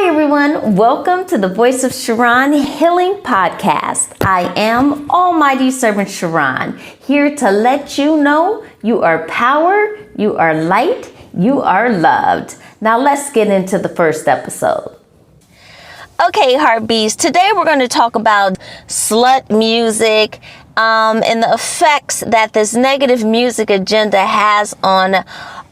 Hi everyone, welcome to the Voice of Charon Healing Podcast. I am Almighty Servant Charon, here to let you know you are power, you are light, you are loved. Now let's get into the first episode. Okay, Heartbeats, today we're going to talk about slut music and the effects that this negative music agenda has on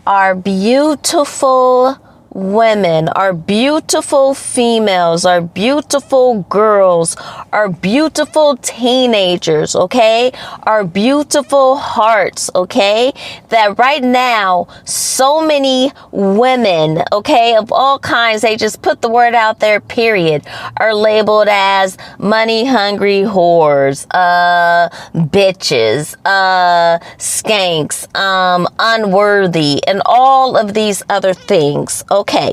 our beautiful women, our beautiful females, our beautiful girls, our beautiful teenagers, okay? Our beautiful hearts, okay? That right now, so many women, okay, of all kinds, they just put the word out there, period, are labeled as money-hungry whores, bitches, skanks, unworthy, and all of these other things, okay,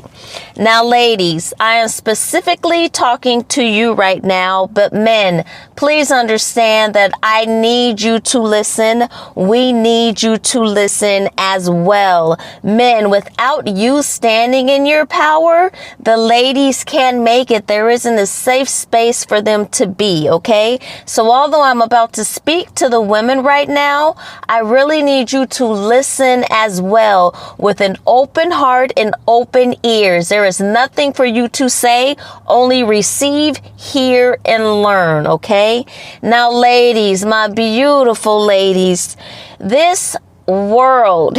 now ladies, I am specifically talking to you right now, but men, please understand that I need you to listen. We need you to listen as well. Men, without you standing in your power, the ladies can't make it. There isn't a safe space for them to be, okay? So although I'm about to speak to the women right now, I really need you to listen as well with an open heart and open ears. There is nothing for you to say, only receive, hear, and learn, okay? Now, ladies, my beautiful ladies, this world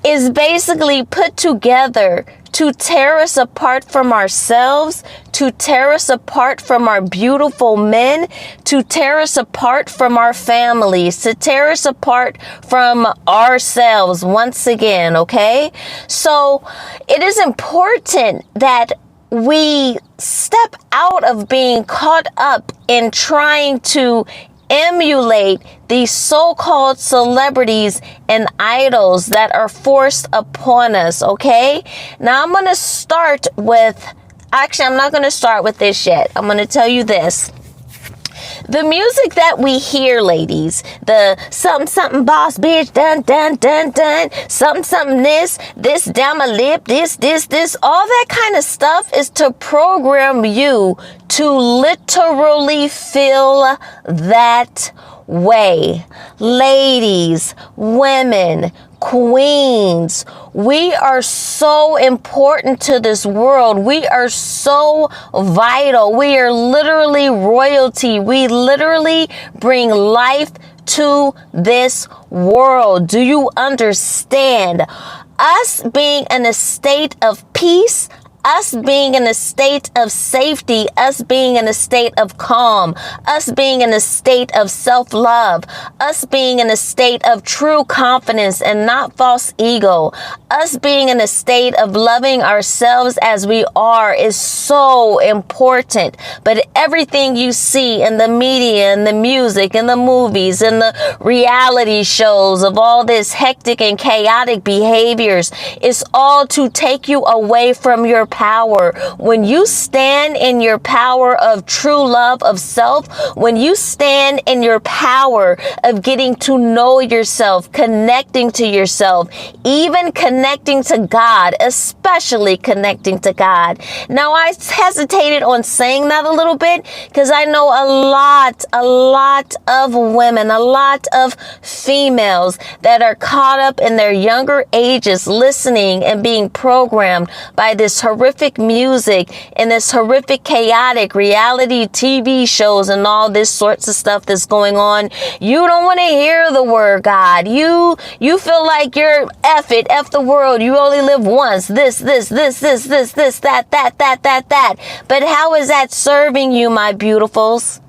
is basically put together to tear us apart from ourselves, to tear us apart from our beautiful men, to tear us apart from our families, to tear us apart from ourselves once again, okay? So it is important that we step out of being caught up in trying to emulate these so-called celebrities and idols that are forced upon us, okay? Now I'm going to start with, actually I'm not going to start with this yet. I'm going to tell you this. The music that we hear, ladies, the something boss bitch, dun dun dun dun, something this down my lip, this, all that kind of stuff is to program you to literally feel that way. Ladies, women, queens, we are so important to this world. We are so vital. We are literally royalty. We literally bring life to this world. Do you understand? Us being in a state of peace, us being in a state of safety, us being in a state of calm, us being in a state of self-love, us being in a state of true confidence and not false ego, us being in a state of loving ourselves as we are is so important. But everything you see in the media and the music and the movies and the reality shows of all this hectic and chaotic behaviors is all to take you away from your power. When you stand in your power of true love of self, when you stand in your power of getting to know yourself, connecting to yourself, even connecting to God, especially connecting to God. Now, I hesitated on saying that a little bit because I know a lot of women, a lot of females that are caught up in their younger ages listening and being programmed by this horrific music and this horrific chaotic reality TV shows and all this sorts of stuff that's going on. You don't want to hear the word God. You feel like you're F the world. You only live once. This, that. But how is that serving you, my beautifuls?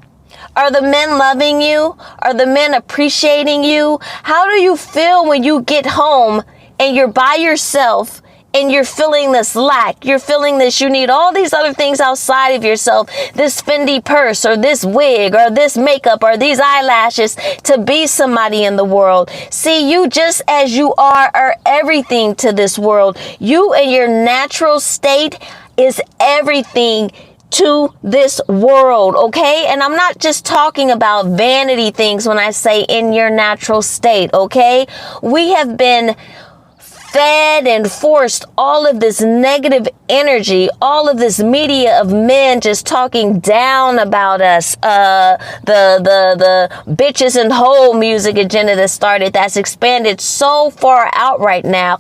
Are the men loving you? Are the men appreciating you? How do you feel when you get home and you're by yourself and you're feeling this lack? You're feeling this, you need all these other things outside of yourself, this Fendi purse or this wig or this makeup or these eyelashes to be somebody in the world. See, you just as you are everything to this world. You in your natural state is everything to this world, okay? And I'm not just talking about vanity things when I say in your natural state, okay? We have been fed and forced all of this negative energy, all of this media of men just talking down about us, the bitches and hoe music agenda that started, that's expanded so far out right now,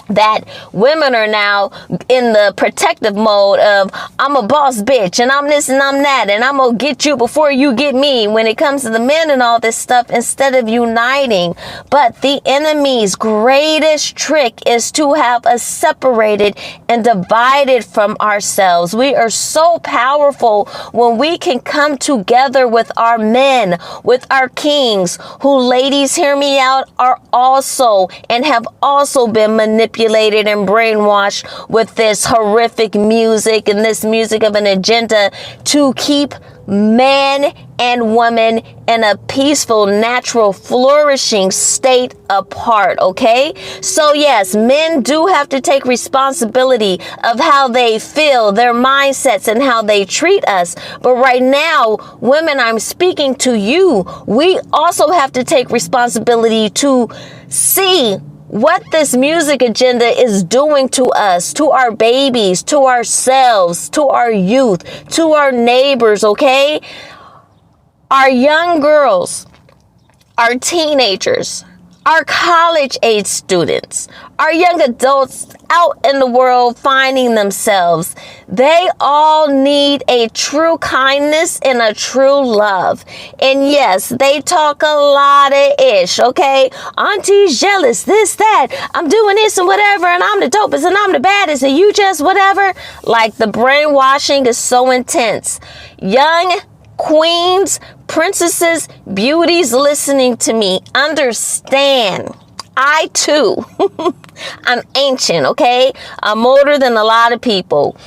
that women are now in the protective mode of, I'm a boss bitch and I'm this and I'm that and I'm gonna get you before you get me, when it comes to the men and all this stuff, instead of uniting. But the enemy's greatest trick is to have us separated and divided from ourselves. We are so powerful when we can come together with our men, with our kings, who, ladies, hear me out, are also and have also been manipulated and brainwashed with this horrific music and this music of an agenda to keep man and woman in a peaceful, natural, flourishing state apart, okay? So yes, men do have to take responsibility of how they feel, their mindsets, and how they treat us. But right now, women, I'm speaking to you. We also have to take responsibility to see what this music agenda is doing to us, to our babies, to ourselves, to our youth, to our neighbors, okay? Our young girls, our teenagers, our college-age students, our young adults out in the world finding themselves, they all need a true kindness and a true love. And yes, they talk a lot of ish, okay? Auntie's jealous, this, that, I'm doing this and whatever, and I'm the dopest and I'm the baddest and you just whatever. Like, the brainwashing is so intense. Young queens, princesses, beauties listening to me, understand. I too, I'm ancient, okay? I'm older than a lot of people.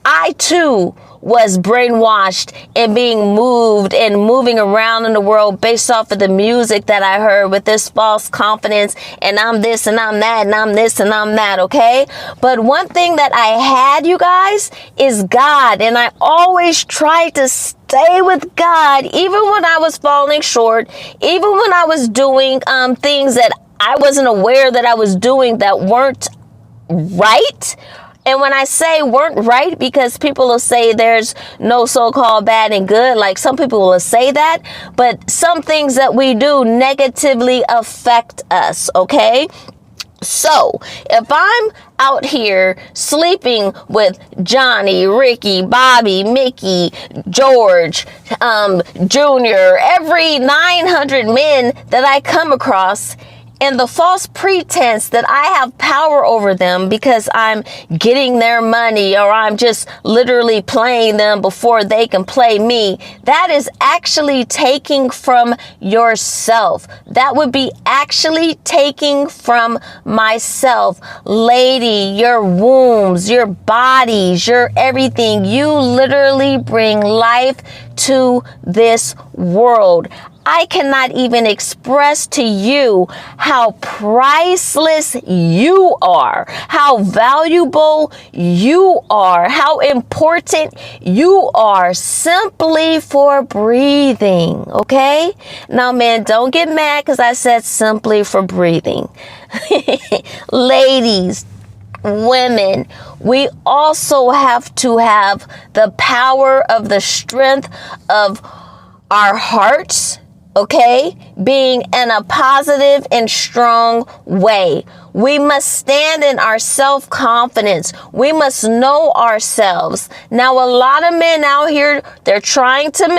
I too was brainwashed and being moved and moving around in the world based off of the music that I heard, with this false confidence and I'm this and I'm that and I'm this and I'm that, okay? But one thing that I had, you guys, is God, and I always tried to stay with God, even when I was falling short, even when I was doing things that I wasn't aware that I was doing that weren't right. And when I say weren't right, because people will say there's no so-called bad and good, like some people will say that, but some things that we do negatively affect us, okay? So if I'm out here sleeping with Johnny, Ricky, Bobby, Mickey, George, Junior, every 900 men that I come across, and the false pretense that I have power over them because I'm getting their money, or I'm just literally playing them before they can play me, that is actually taking from yourself. That would be actually taking from myself. Lady, your wombs, your bodies, your everything, you literally bring life to this world. I cannot even express to you how priceless you are, how valuable you are, how important you are, simply for breathing, okay? Now, man, don't get mad because I said simply for breathing. Ladies, women, we also have to have the power of the strength of our hearts, okay, being in a positive and strong way. We must stand in our self-confidence. We must know ourselves. Now, a lot of men out here, they're trying to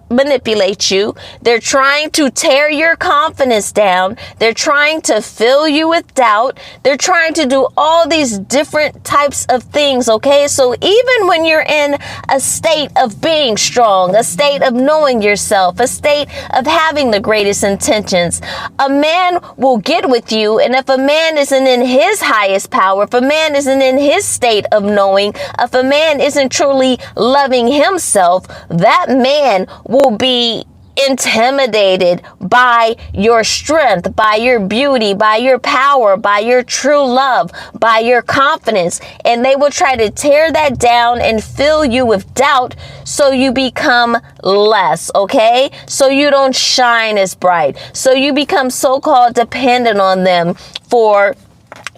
manipulate you. They're trying to tear your confidence down. They're trying to fill you with doubt. They're trying to do all these different types of things, okay? So even when you're in a state of being strong, a state of knowing yourself, a state of having the greatest intentions, a man will get with you, and if a man isn't in his highest power, if a man isn't in his state of knowing, if a man isn't truly loving himself, that man will be intimidated by your strength, by your beauty, by your power, by your true love, by your confidence. And they will try to tear that down and fill you with doubt so you become less, okay? So you don't shine as bright. So you become so-called dependent on them for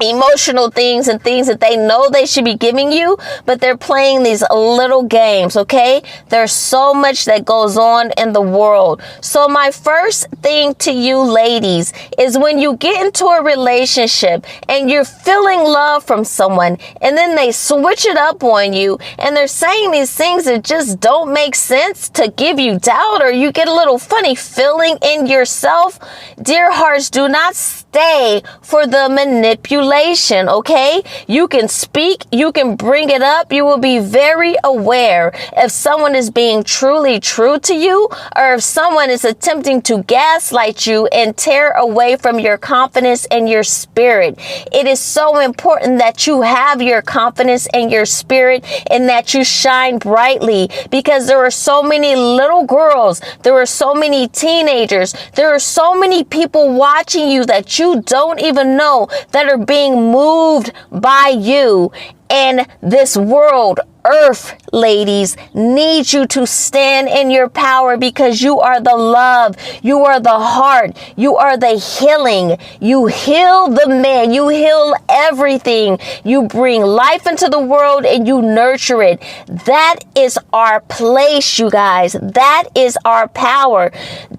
emotional things and things that they know they should be giving you, but they're playing these little games, okay? There's so much that goes on in the world. So my first thing to you ladies is when you get into a relationship and you're feeling love from someone and then they switch it up on you and they're saying these things that just don't make sense to give you doubt, or you get a little funny feeling in yourself, dear hearts, do not stay for the manipulation, okay? You can speak, you can bring it up, you will be very aware if someone is being truly true to you, or if someone is attempting to gaslight you and tear away from your confidence and your spirit. It is so important that you have your confidence and your spirit and that you shine brightly, because there are so many little girls, there are so many teenagers, there are so many people watching you that you don't even know that are being moved by you. And this world, earth, ladies, needs you to stand in your power, because you are the love, you are the heart, you are the healing. You heal the man, you heal everything. You bring life into the world and you nurture it. That is our place, you guys. That is our power.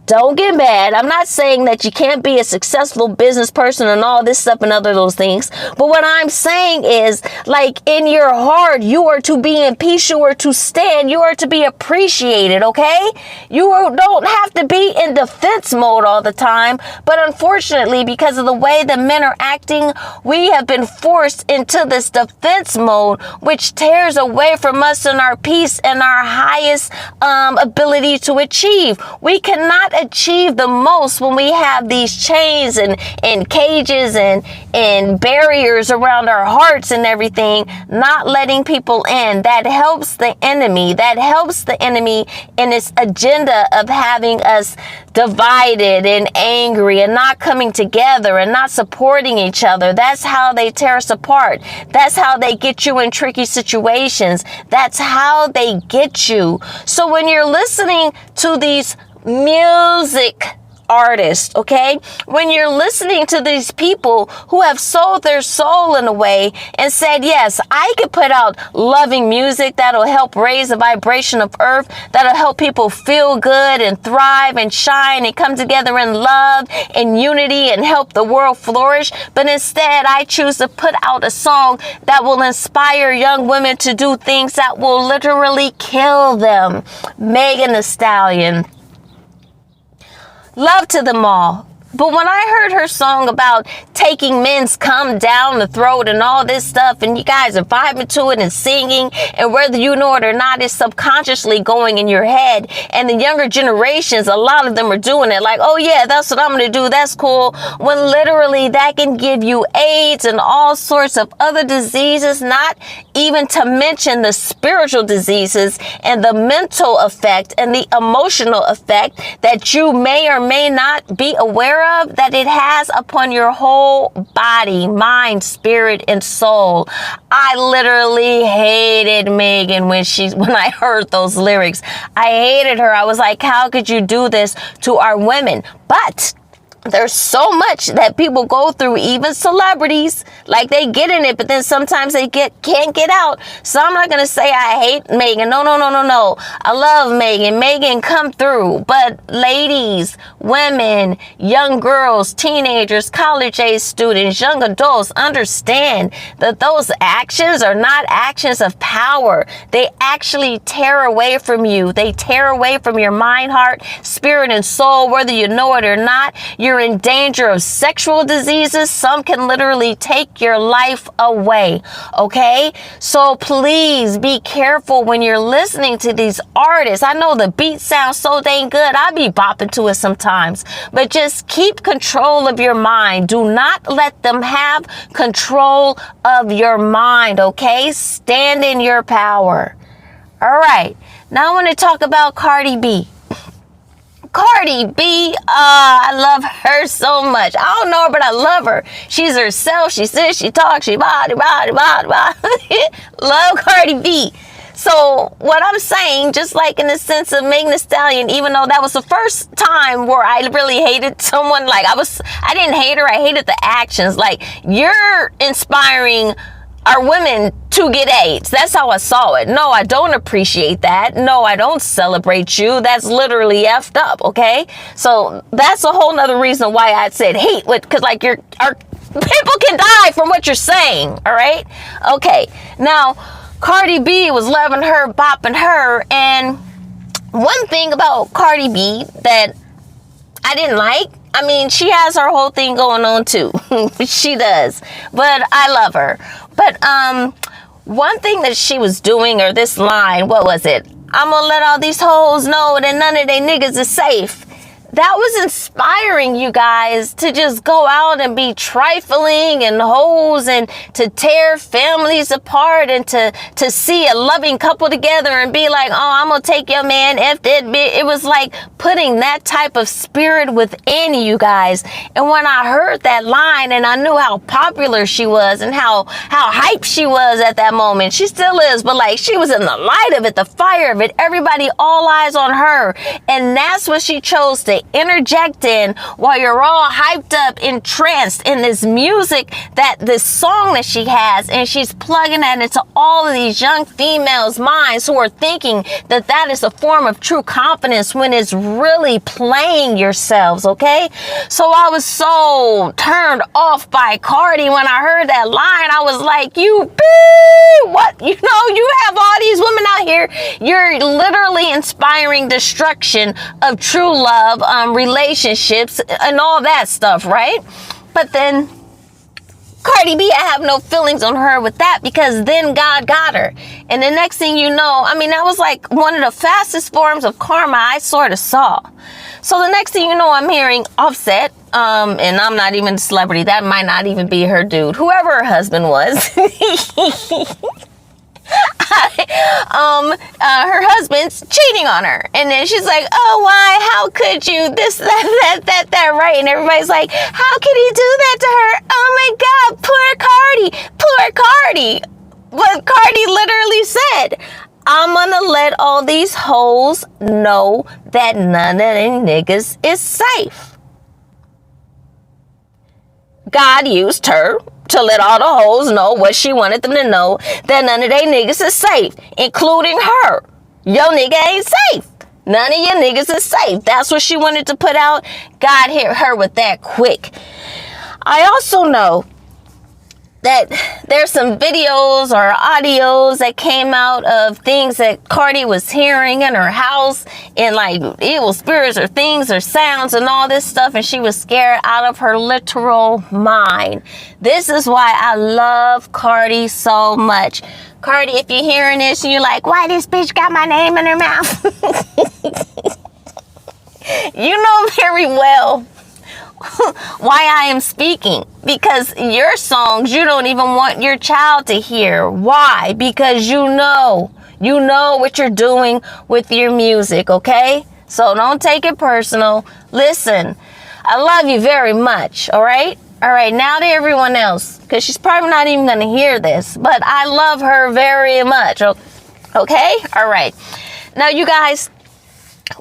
Don't get mad. I'm not saying that you can't be a successful business person and all this stuff and other those things. But what I'm saying is, like, in your heart, you are to be in peace. You are to stand. You are to be appreciated, okay? You don't have to be in defense mode all the time. But unfortunately, because of the way that men are acting, we have been forced into this defense mode, which tears away from us and our peace and our highest ability to achieve. We cannot achieve the most when we have these chains and cages and barriers around our hearts and everything, not letting people in. That helps the enemy. That helps the enemy in its agenda of having us divided and angry and not coming together and not supporting each other. That's how they tear us apart. That's how they get you in tricky situations. That's how they get you. So when you're listening to these music artist, okay? When you're listening to these people who have sold their soul in a way and said, yes, I could put out loving music that'll help raise the vibration of earth, that'll help people feel good and thrive and shine and come together in love and unity and help the world flourish. But instead, I choose to put out a song that will inspire young women to do things that will literally kill them. Megan Thee Stallion. Love to them all. But when I heard her song about taking men's cum down the throat and all this stuff, and you guys are vibing to it and singing, and whether you know it or not, it's subconsciously going in your head. And the younger generations, a lot of them are doing it like, oh yeah, that's what I'm going to do. That's cool. When literally that can give you AIDS and all sorts of other diseases, not even to mention the spiritual diseases and the mental effect and the emotional effect that you may or may not be aware of that it has upon your whole body, mind, spirit, and soul. I literally hated Megan when I heard those lyrics. I hated her. I was like, how could you do this to our women? But there's so much that people go through, even celebrities, like they get in it, but then sometimes they can't get out. So I'm not going to say I hate Megan. No. I love Megan. Megan, come through. But ladies, women, young girls, teenagers, college-age students, young adults, understand that those actions are not actions of power. They actually tear away from you. They tear away from your mind, heart, spirit, and soul, whether you know it or not. You're in danger of sexual diseases. Some can literally take your life away. Okay? So please be careful when you're listening to these artists. I know the beat sounds so dang good. I be bopping to it sometimes. But just keep control of your mind. Do not let them have control of your mind. Okay? Stand in your power. All right. Now I want to talk about Cardi B. Cardi B, I love her so much. I don't know her, but I love her. She's herself. She sits, she talks, she body. Love Cardi B. So what I'm saying, just like in the sense of Megan Thee Stallion, even though that was the first time where I really hated someone, like I didn't hate her, I hated the actions. Like, you're inspiring our women to get AIDS. That's how I saw it. No, I don't appreciate that. No, I don't celebrate you. That's literally effed up, okay? So that's a whole nother reason why I said hate, because like our people can die from what you're saying, all right? Okay, now Cardi B was loving her, bopping her, and one thing about Cardi B that I didn't like, I mean, she has her whole thing going on too. She does. But I love her. But one thing that she was doing, or this line, what was it? I'm gonna let all these hoes know that none of they niggas is safe. That was inspiring, you guys, to just go out and be trifling and hoes and to tear families apart and to see a loving couple together and be like, oh, I'm going to take your man, F that bitch. It was like putting that type of spirit within you guys. And when I heard that line and I knew how popular she was and how hype she was at that moment, she still is, but like she was in the light of it, the fire of it, everybody, all eyes on her. And that's what she chose to interject in while you're all hyped up, entranced in this music, this song that she has, and she's plugging that into all of these young females' minds who are thinking that that is a form of true confidence when it's really playing yourselves, okay? So I was so turned off by Cardi when I heard that line. I was like, what? You know, you have all these women out here. You're literally inspiring destruction of true love, relationships, and all that stuff, right? But then Cardi B, I have no feelings on her with that, because then God got her. And the next thing you know, I mean, that was like one of the fastest forms of karma I sort of saw. So the next thing you know, I'm hearing Offset, and I'm not even a celebrity. That might not even be her dude, whoever her husband was. Her husband's cheating on her, and then she's like, oh, why, how could you, this, that, right? And everybody's like, how could he do that to her? Oh my God, poor Cardi. But Cardi literally said, I'm gonna let all these hoes know that none of them niggas is safe. God used her to let all the hoes know what she wanted them to know, that none of they niggas is safe, including her. Yo nigga ain't safe. None of your niggas is safe. That's what she wanted to put out. God hit her with that quick. I also know that there's some videos or audios that came out of things that Cardi was hearing in her house, and like evil spirits or things or sounds and all this stuff, and she was scared out of her literal mind. This is why I love Cardi so much. Cardi, if you're hearing this and you're like, why this bitch got my name in her mouth? You know very well why I am speaking, because your songs you don't even want your child to hear. Why? Because you know what you're doing with your music, okay? So don't take it personal. Listen, I love you very much, all right? All right, now to everyone else, because she's probably not even going to hear this, but I love her very much, okay? All right. Now, you guys,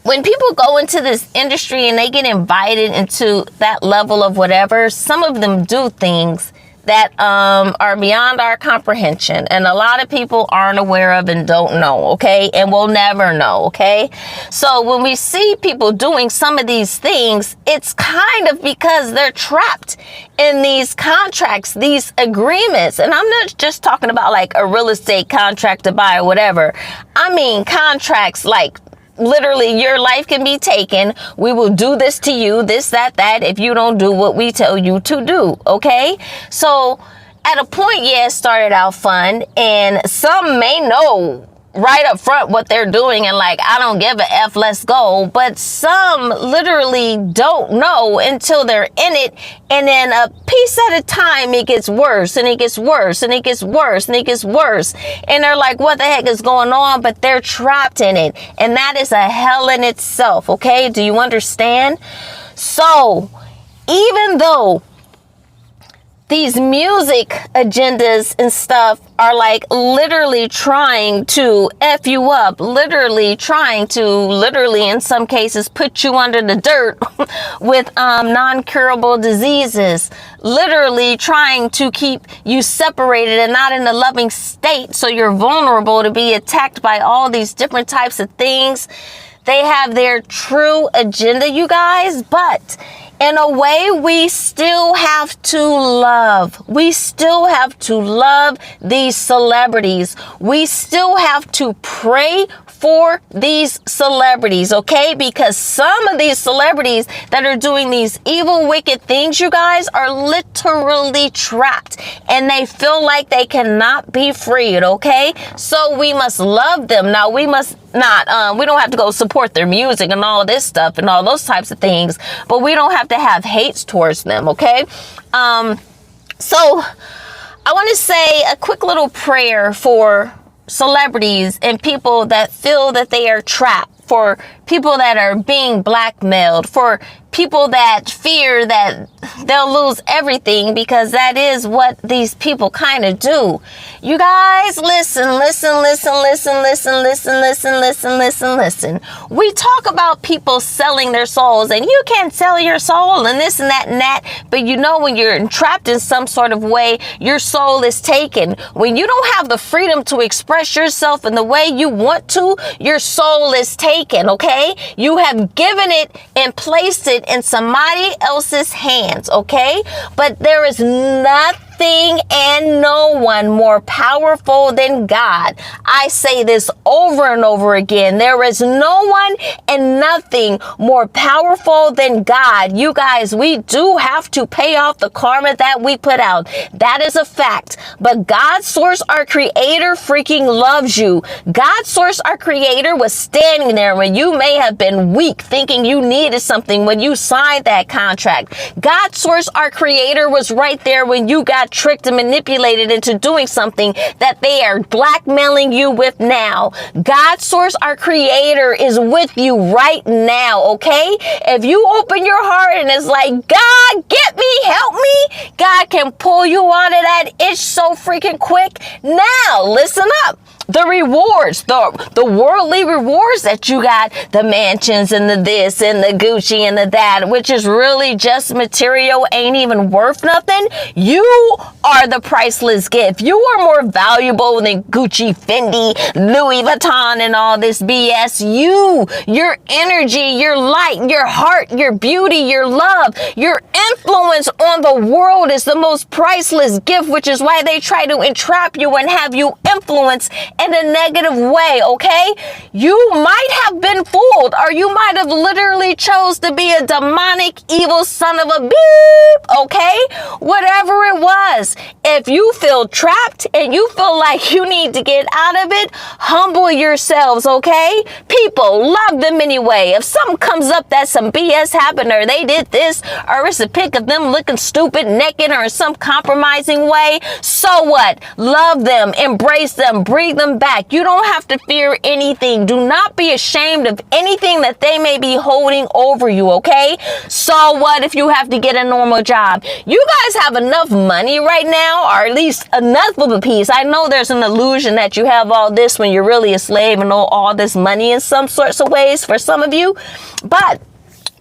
when people go into this industry and they get invited into that level of whatever, some of them do things that are beyond our comprehension, and a lot of people aren't aware of and don't know, okay, and will never know, okay? So when we see people doing some of these things, it's kind of because they're trapped in these contracts, these agreements. And I'm not just talking about like a real estate contract to buy or whatever. I mean contracts like literally your life can be taken. We will do this to you, this, that, if you don't do what we tell you to do, okay? So at a point, yeah, it started out fun, and some may know right up front what they're doing and like, I don't give a F, let's go. But some literally don't know until they're in it, and then a piece at a time it gets worse and it gets worse and it gets worse and it gets worse, and they're like, what the heck is going on? But they're trapped in it, and that is a hell in itself, okay? Do you understand? So even though these music agendas and stuff are like literally trying to F you up, literally trying to in some cases put you under the dirt with non-curable diseases, literally trying to keep you separated and not in a loving state, so you're vulnerable to be attacked by all these different types of things. They have their true agenda, you guys, but in a way, we still have to love. We still have to love these celebrities. We still have to pray for these celebrities, okay? Because some of these celebrities that are doing these evil, wicked things, you guys, are literally trapped and they feel like they cannot be freed, okay? So we must love them. Now, we must not, we don't have to go support their music and all of this stuff and all those types of things, but we don't have to have hate towards them, okay? So I want to say a quick little prayer for celebrities and people that feel that they are trapped, for people that are being blackmailed, for people that fear that they'll lose everything, because that is what these people kind of do. You guys, listen. We talk about people selling their souls, and you can't sell your soul and this and that and that, but you know, when you're entrapped in some sort of way, your soul is taken. When you don't have the freedom to express yourself in the way you want to, your soul is taken, okay? You have given it and placed it in somebody else's hands, okay? But there is nothing and no one more powerful than God. I say this over and over again. There is no one and nothing more powerful than God. You guys, we do have to pay off the karma that we put out. That is a fact. But God, source, our creator, freaking loves you. God, source, our creator, was standing there when you may have been weak, thinking you needed something when you signed that contract. God, source, our creator, was right there when you got tricked and manipulated into doing something that they are blackmailing you with now. God, source, our creator, is with you right now, okay? If you open your heart and it's like, God, get me, help me, God can pull you out of that itch so freaking quick. Now, listen up. The rewards, the worldly rewards that you got, the mansions and the this and the Gucci and the that, which is really just material, ain't even worth nothing. You are the priceless gift. You are more valuable than Gucci, Fendi, Louis Vuitton, and all this BS. Your energy, your light, your heart, your beauty, your love, your influence on the world is the most priceless gift, which is why they try to entrap you and have you influence in a negative way, okay? You might have been fooled, or you might have literally chose to be a demonic, evil son of a beep, okay? Whatever it was. If you feel trapped and you feel like you need to get out of it, humble yourselves, okay? People, love them anyway. If something comes up that some BS happened, or they did this, or it's a pic of them looking stupid, naked, or in some compromising way, so what? Love them, embrace them, breathe them back. You don't have to fear anything. Do not be ashamed of anything that they may be holding over you, okay? So what if you have to get a normal job? You guys have enough money right now, or at least enough of a piece. I know there's an illusion that you have all this when you're really a slave and all this money in some sorts of ways for some of you, but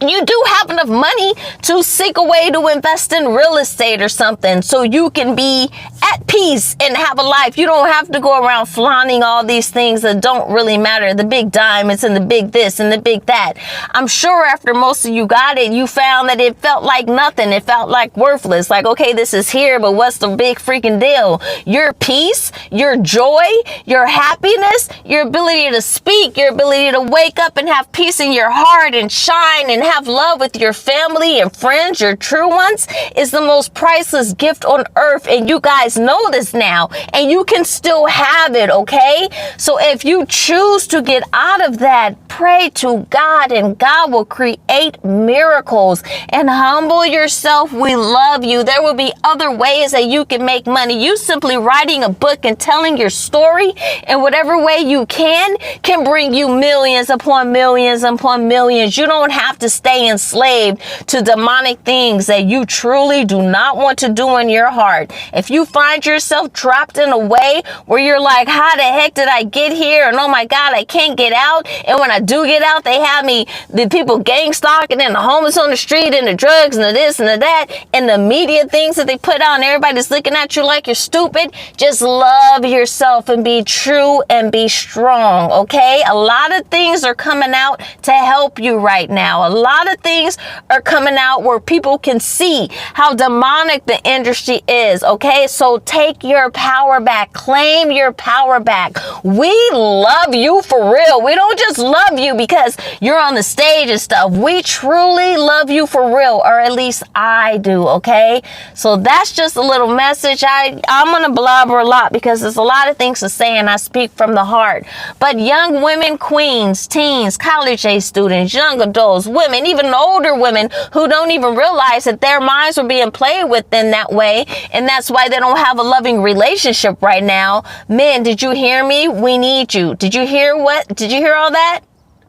you do have enough money to seek a way to invest in real estate or something, so you can be at peace and have a life. You don't have to go around flaunting all these things that don't really matter, the big diamonds and the big this and the big that. I'm sure after most of you got it, you found that it felt like nothing. It felt like worthless. Like, okay, this is here, but what's the big freaking deal? Your peace, your joy, your happiness, your ability to speak, your ability to wake up and have peace in your heart and shine and have love with your family and friends, your true ones, is the most priceless gift on earth. And you guys know this now, and you can still have it, okay? So if you choose to get out of that, pray to God, and God will create miracles. And humble yourself. We love you. There will be other ways that you can make money. You simply writing a book and telling your story in whatever way you can bring you millions upon millions upon millions. You don't have to stay enslaved to demonic things that you truly do not want to do in your heart. If you find yourself trapped in a way where you're like, how the heck did I get here? And oh my God, I can't get out. And when I do get out, they have me, the people gang stalking and the homeless on the street and the drugs and the this and the that and the media things that they put out and everybody's looking at you like you're stupid. Just love yourself and be true and be strong, okay? A lot of things are coming out to help you right now. A lot of things are coming out where people can see how demonic the industry is, okay? So take your power back. Claim your power back. We love you for real. We don't just love you because you're on the stage and stuff. We truly love you for real, or at least I do, okay? So that's just a little message. I'm going to blabber a lot because there's a lot of things to say and I speak from the heart. But young women, queens, teens, college age students, young adults, women, even older women who don't even realize that their minds are being played with in that way. And that's why they don't have a loving relationship right now. Men, did you hear me? We need you. Did you hear what? Did you hear all that?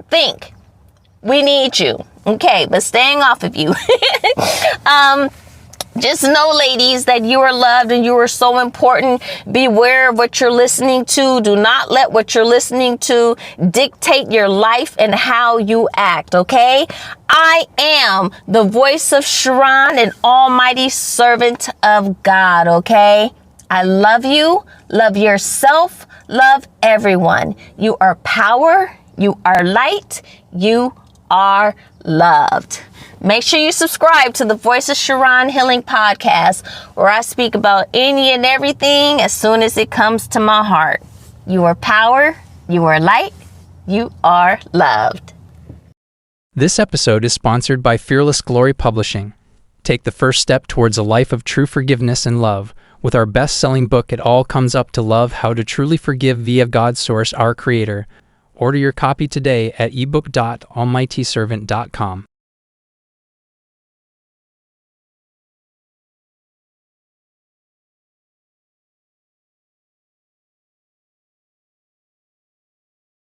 Think. We need you. Okay, but staying off of you. Just know, ladies, that you are loved and you are so important. Beware of what you're listening to. Do not let what you're listening to dictate your life and how you act, okay? I am the voice of Charon, an almighty servant of God, okay? I love you. Love yourself. Love everyone. You are power. You are light. You are loved. Make sure you subscribe to the Voice of Charon Healing Podcast, where I speak about any and everything as soon as it comes to my heart. You are power. You are light. You are loved. This episode is sponsored by Fearless Glory Publishing. Take the first step towards a life of true forgiveness and love with our best-selling book, It All Comes Up to Love, How to Truly Forgive via God's Source, our Creator. Order your copy today at ebook.almightyservant.com.